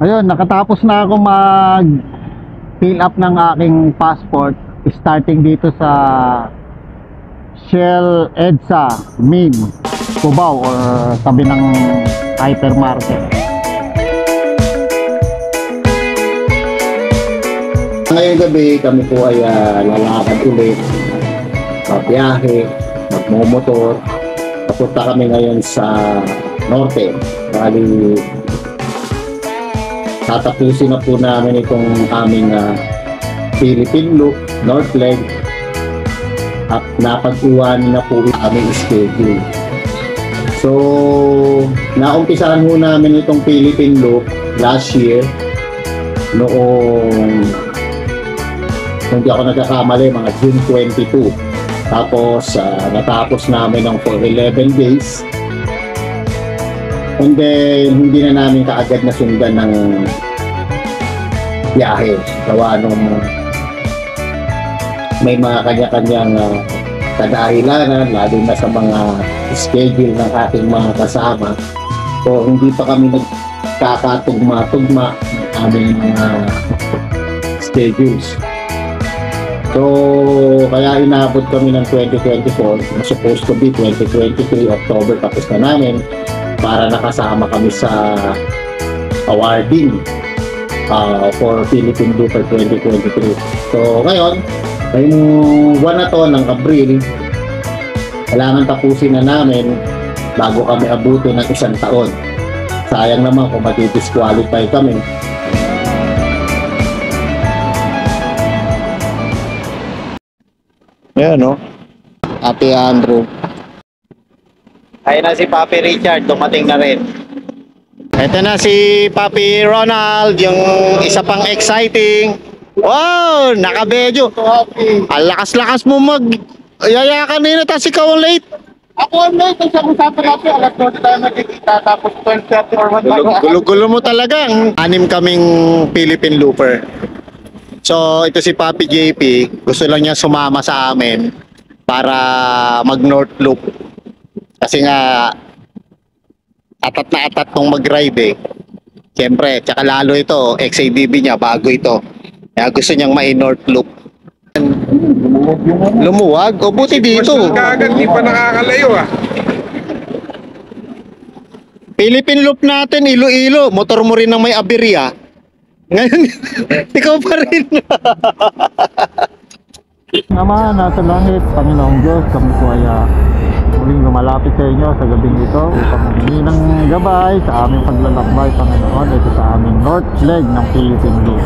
Ayun, nakatapos na ako mag fill up ng aking passport, starting dito sa Shell EDSA Min Cubao, or tabi ng hypermarket. Ngayong gabi kami po ay lalakad ulit, pabiyahe, magmumotor. Papunta kami ngayon sa norte. Bali, tatapusin na po namin itong aming Philippine Loop, North Leg, at napag-iwan na po yung aming schedule. So, naumpisahan ho namin itong Philippine Loop last year noong, kung di ako nagkakamali, mga June 22. Tapos, natapos namin ng for 11 days. And then, hindi na namin kaagad nasundan ng biyahe. Gawa nung may mga kanya-kanyang kadahilanan, lalo na sa mga schedule ng ating mga kasama. So, hindi pa kami nagkakatugma-tugma ng aming mga schedules. So, kaya inabot kami ng 2024, na supposed to be 2023, October, tapos na namin, para nakasama kami sa awarding for Philippine Looper 2023. So, ngayon, ngayong buwan na to ng Abril, kailangan tapusin na namin bago kami abutin ng 1 taon. Sayang naman kung mati-disqualify kami. Ayan, no? Ate Andrew. Ayun na si Papi Richard, dumating na rin. Ito na si Papi Ronald, yung isa pang exciting. Wow, nakabedyo. Ang lakas-lakas mo yaya kanina, tapos ikaw ang late. Ako ang late, ang sabi-sabi natin, alas 12 tayo nagkikita, tapos 12:30 or 1 Gulo-gulo mo talaga. 6 kaming Philippine Looper. So, ito si Papi JP, gusto lang niya sumama sa amin para mag-North Loop. Kasi nga, atat na atat nung mag-ride eh. Siyempre, tsaka lalo ito, XADB niya, bago ito. Kaya gusto niyang mai-North Loop. Lumuwag? O buti dito. Kagad, di pa nakakalayo Philippine Loop natin, Iloilo. Motor mo rin ng may aberya. Ngayon, ikaw pa rin. Ama, nasa langit, Panginoong Diyos, kami po ay muling lumalapit sa inyo sa gabing ito upang humingi ng gabay sa aming paglalakbay, Panginoon, ito sa aming North Leg ng Philippine Loop.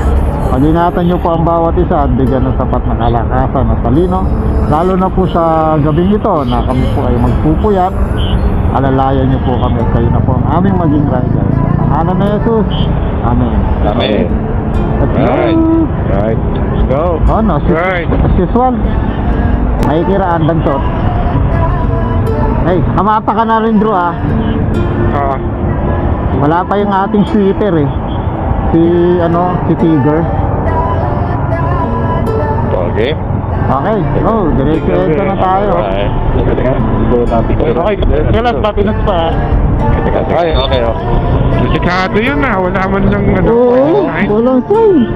Pag-ingatan niyo po ang bawat isa at bigyan ng sapat na kalakasan at talino, lalo na po sa gabing ito na kami po ay magpupuyat. Alalayan niyo po kami at kayo na po ang aming maging rider. Sa pangalan na Jesus. Amen. Amen. Let's go. Right. Let's go. Oh, no. As usual. May kiraan dantot. Hey, kamapa ka na rin, Drew, wala pa yung ating sweeter eh. Si Tiger. Okay. Okay. Oh, diretso na tayo. Okay. Kailan pa pinas pa? Okay. Delikado yun wala man lang Oo, walang sign.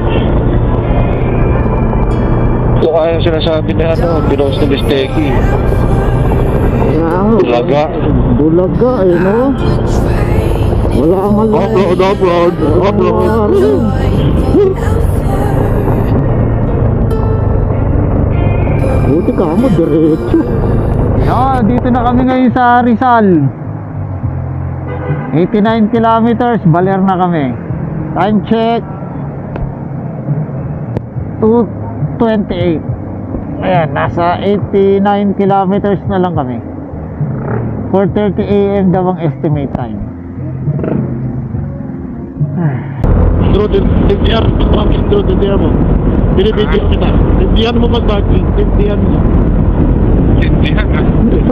Ito kaya sinasabi na bilos na mistake. Bulaga. Bulaga no? Wala ang Upload. Buti ka mo, diretso. Dito na kami ngayon sa Rizal. 89 kilometers, baler na kami. Time check 2:28. Ayan, nasa 89 kilometers na lang kami. 4:30 AM daw ang estimate time. Tindihan mo. Binibigyan kita. Tindihan mo mag-backing. Tindihan mo.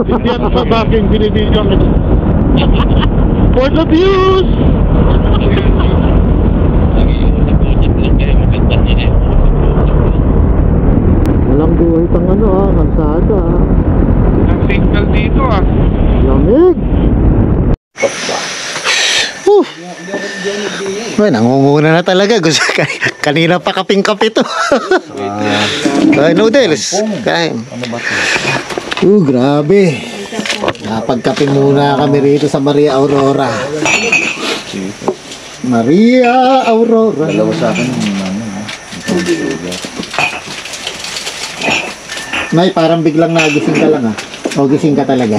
Tindihan mo sa backing. Binibigyan kita. For the views! Walang buhay pang kalsada. Ang signal dito Lamig! Well, nangunguna na talaga. Gusto, kanina pa kaping-kape to. Noodles. Kain. Grabe. Napagkape muna kami rito sa Maria Aurora. Maria Aurora. Dalawa sa akin. Nay, parang biglang nagising ka lang O gising ka talaga.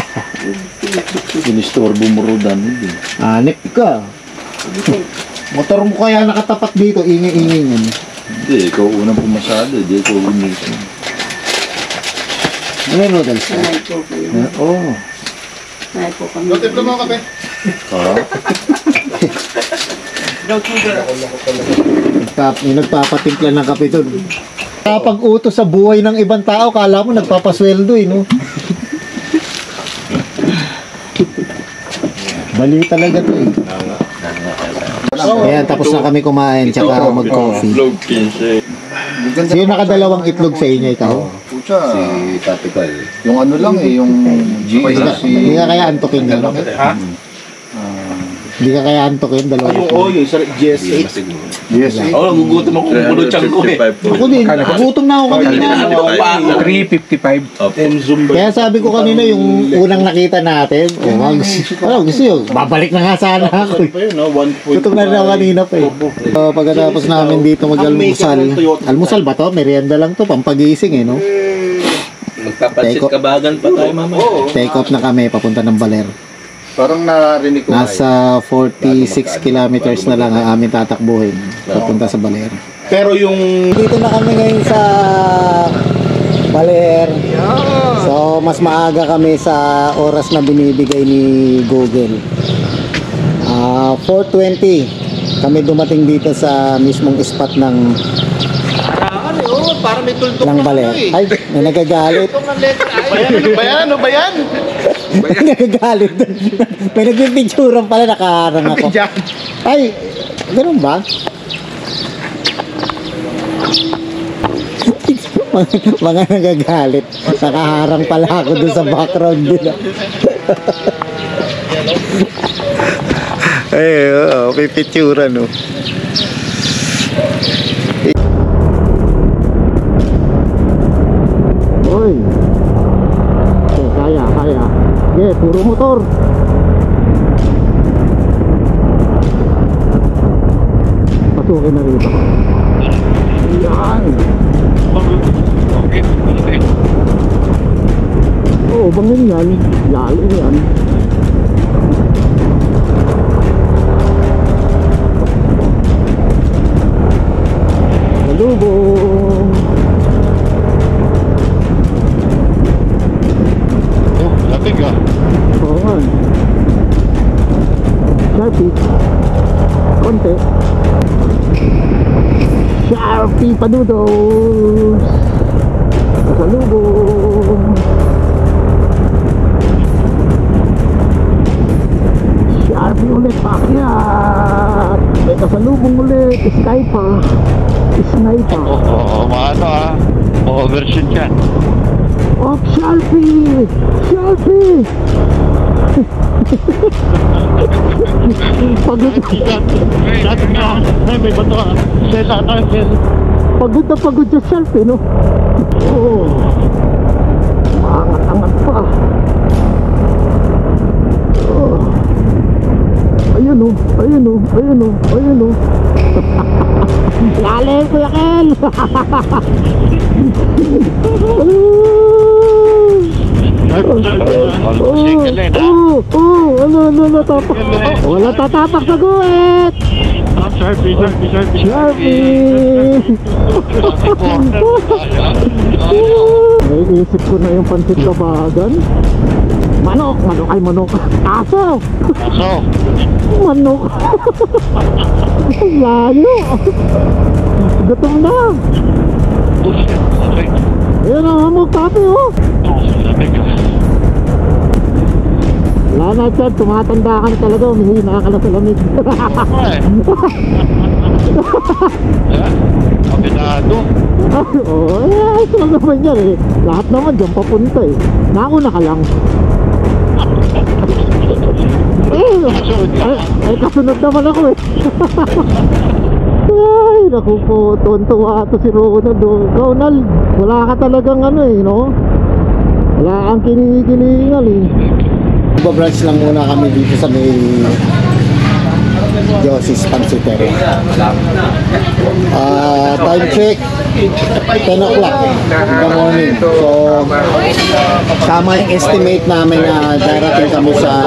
Sinistorbo mo rodan. Anip ka. Motor mo kaya nakatapat dito, ingay-ingay yan. Hindi, ikaw unang pumasado. Hindi, ikaw umisip. Ano yung noodles? Sanay po kayo. Oo. Sanay po kami. Tiplo mo kape. May nagpapatimpla ng kape doon. Kapag utos sa buhay ng ibang tao, kala mo nagpapasweldo no? Bali talaga to Ayan, tapos na kami kumain, tsaka mag-coffee. Sino nakadalawang itlog sa inyo, ikaw? Pucha. Si Tatical. Yung ano lang yung Hindi ka kaya antokin yan? Hindi ka kaya antokin, dalawang itlog? yung GS8. GS8. Nagugutom ako kung bulutsyang ko eh. Ako din, nagutom na ako kanina. 355. Kaya sabi ko kanina, yung unang nakita natin, gusto yun, babalik na nga sana ako. Gutom na rin ako kanina pa pagkatapos namin dito mag-almusal. Almusal ba to? Merienda lang to, pampagising no? Magpapansit kabagan pa tayo mama. Take off na kami, papunta ng Baler. Parang narinig ko. Nasa 46 kilometers na lang ang aming tatakbuhin papunta sa Baler. Pero yung Dito na kami ngayon sa Baler. So, mas maaga kami sa oras na binibigay ni Google. 4:20 kami dumating dito sa mismong spot ng Parang may tuldok ng Baler. Ay, may nagagalit. Ano ba yan? May nagagalit. May nagpipicturan pala, nakaharang ako. Ay, ganun ba? mga nagagalit. Nakaharang pala ako dun sa background nila. Ay, oo, pipicturan no. Oy. Kaya. Puro motor. Pasukin na rito. Yan. Oo, bangin yan. Lalo yan. Salubong. Latig Oo nga. Sharpie. Konti. Sharpie panudos. Salubong. Sharpie ulit paakyat. May kasalubong ulit. Sniper. Oo, maano overshoot yan. Oh, Sharpie! Pagod. Ay, may bato Pagod na pagod sa Sharpie, no? Oo. Angat-angat pa. Oh. Ayun o. Lalim, Kuya Kel! Ano, natapak. Wala tatapak sa guwit! Sharpie! Naiisip ko na yung pansit kabagan. Manok! Aso! Manok! Layo! Gutom na! Ayan ang hamog kape Wala na Chad, tumatanda ka na talaga, umihina ka na sa lamig. Kabinado. Ito lang naman yan Lahat naman dyan papunta Nauna ka lang. Ay, kasunod naman ako eh. Ay, naku po, tuwan-tuwa ito si Ronald. Ronald, wala ka talagang ano eh, no? Wala kang kinikilingal eh. Branch lang muna kami dito sa may Josie's Pansiteria. Time check 10 o'clock in the morning. So tama yung estimate namin na darating kami sa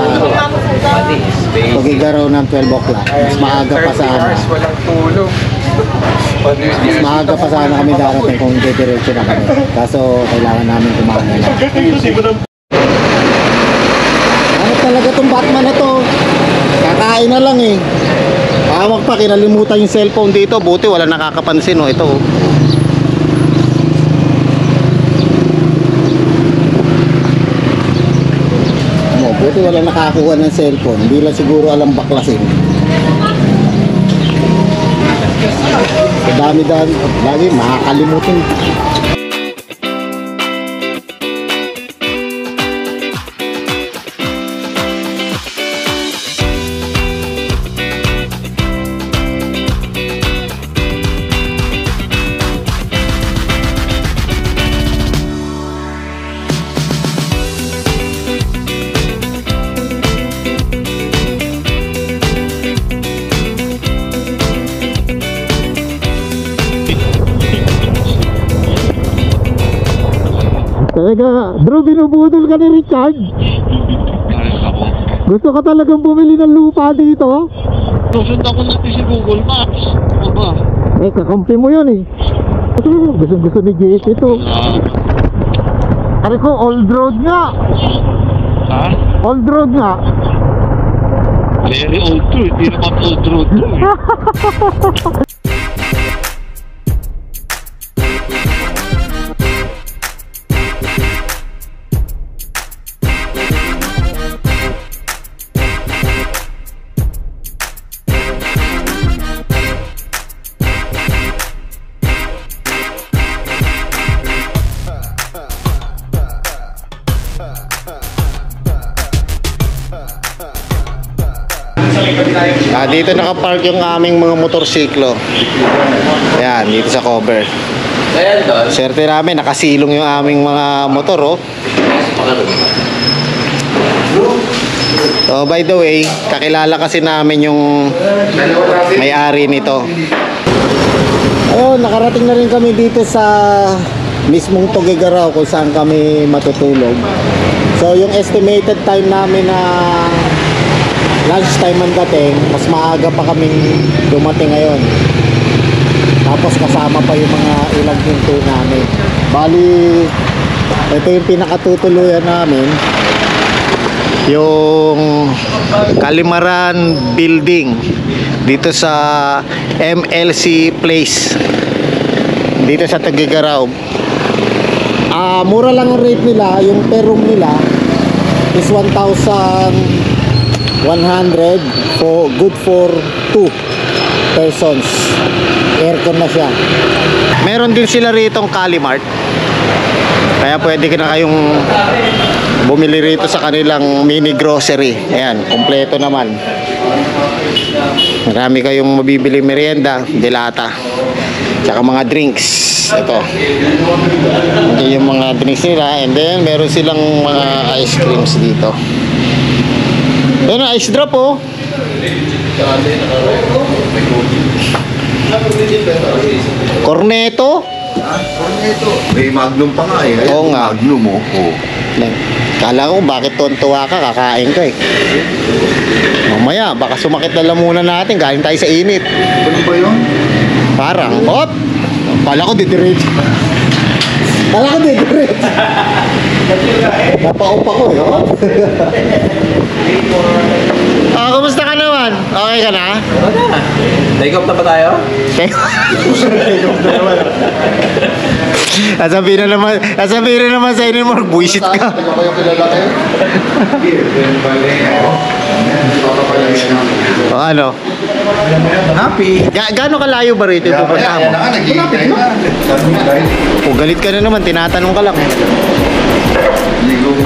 Tugigaraw ng 12 o'clock. Mas maaga pa sana. Mas maaga pa sana kami darating kung didiretso na kami. Kaso kailangan namin kumain. Ano talaga tong Batman na to? Kakain na lang eh. Tawag pa, kinalimutan yung cellphone dito. Buti wala nakakapansin oh. Ito oh. Buti wala nakakuha ng cellphone. Hindi lang siguro alam baklasin. Dami-dami. Lagi makakalimutin. Talaga, bro, binubudol ka ni Richard. Gusto ka talagang bumili ng lupa dito? Susundan ko natin si Google Maps. Ano ba? Eh, kakampi mo yun eh. Gusto ni JC ito. Pare ko, old road nga. Ha? Old road nga. Very old to. Hindi naman old road to eh. Dito nakapark yung aming mga motorsiklo. Ayan, dito sa cover. Swerte namin, nakasilong yung aming mga motor oh. So by the way, kakilala kasi namin yung may-ari nito. Ayun, nakarating na rin kami dito sa mismong Tugigaraw kung saan kami matutulog. So yung estimated time namin na lunchtime ang dating, mas maaga pa kaming dumating ngayon. Tapos kasama pa yung mga ilang hinto namin. Bali, ito yung pinakatutuluyan namin, yung Kalimaran Building dito sa MLC Place dito sa Tugigaraw. Mura lang ang rate nila. Yung per room nila is 1,100 for good for 2 persons. Aircon na siya. Meron din sila ritong Kalimart, kaya pwede ka na kayong bumili rito sa kanilang mini grocery. Ayan, kompleto naman. Marami kayong mabibili merienda, delata, tsaka mga drinks. Ito yung mga drinks nila. And then meron silang mga ice creams dito. Ayun, ice drop oh. Cornetto. May Magnum pa nga eh. Oo nga. Magnum oh. Kala ko bakit tuwan-tuwa ka, kakain ka eh. Mamaya baka sumakit na lamunan natin, galing tayo sa init. Ano ba yun? Parang, hop! Kala ko didiretso. Napaupa ko eh. Kumusta ka naman? Okay ka na? Take off na ba tayo? Sasabihin na naman sa inyo, Mark, buisit ka. O ano? Happy. Gaano kalayo ba rito yung pupunta mo? Malapit na. O galit ka na naman, tinatanong ka lang. Ligo